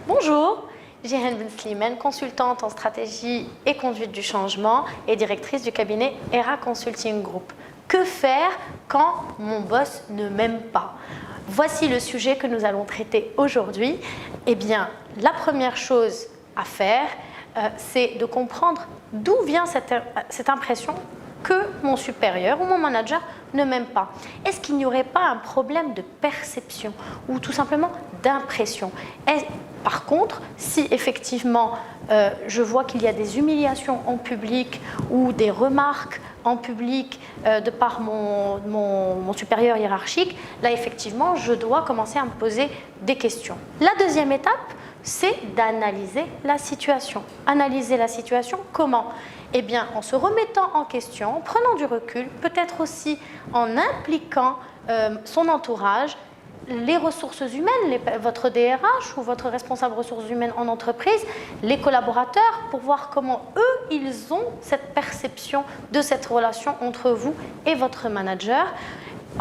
Bonjour, Jiren Ben Slimane, consultante en stratégie et conduite du changement et directrice du cabinet ERA Consulting Group. Que faire quand mon boss ne m'aime pas? Voici le sujet que nous allons traiter aujourd'hui. Eh bien, la première chose à faire, c'est de comprendre d'où vient cette impression que mon supérieur ou mon manager ne m'aime pas. Est-ce qu'il n'y aurait pas un problème de perception ou tout simplement d'impression? Par contre, si effectivement je vois qu'il y a des humiliations en public ou des remarques en public de par mon supérieur hiérarchique, là effectivement je dois commencer à me poser des questions. La deuxième étape, c'est d'analyser la situation. Analyser la situation comment? Eh bien, en se remettant en question, en prenant du recul, peut-être aussi en impliquant son entourage, les ressources humaines, votre DRH ou votre responsable ressources humaines en entreprise, les collaborateurs, pour voir comment eux, ils ont cette perception de cette relation entre vous et votre manager.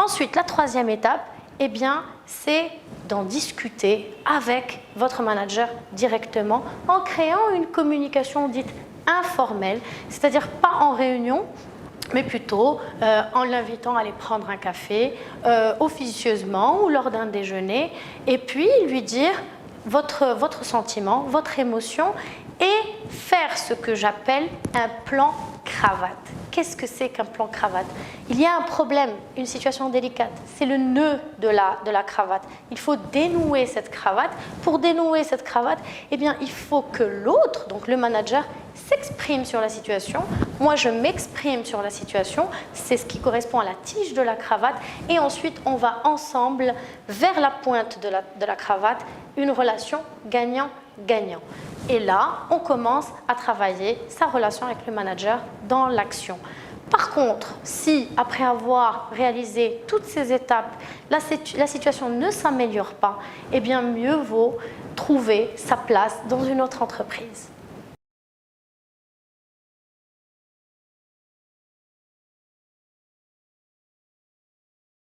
Ensuite, la troisième étape, eh bien, c'est d'en discuter avec votre manager directement en créant une communication dite informelle, c'est-à-dire pas en réunion, mais plutôt en l'invitant à aller prendre un café officieusement ou lors d'un déjeuner, et puis lui dire votre sentiment, votre émotion, et faire ce que j'appelle un plan cravate. Qu'est-ce que c'est qu'un plan cravate? Il y a un problème, une situation délicate, c'est le nœud de la cravate. Il faut dénouer cette cravate. Pour dénouer cette cravate, eh bien, il faut que l'autre, donc le manager, s'exprime sur la situation. Moi, je m'exprime sur la situation. C'est ce qui correspond à la tige de la cravate. Et ensuite, on va ensemble vers la pointe de la cravate, une relation gagnant-gagnant. Et là, on commence à travailler sa relation avec le manager dans l'action. Par contre, si après avoir réalisé toutes ces étapes, la situation ne s'améliore pas, eh bien mieux vaut trouver sa place dans une autre entreprise.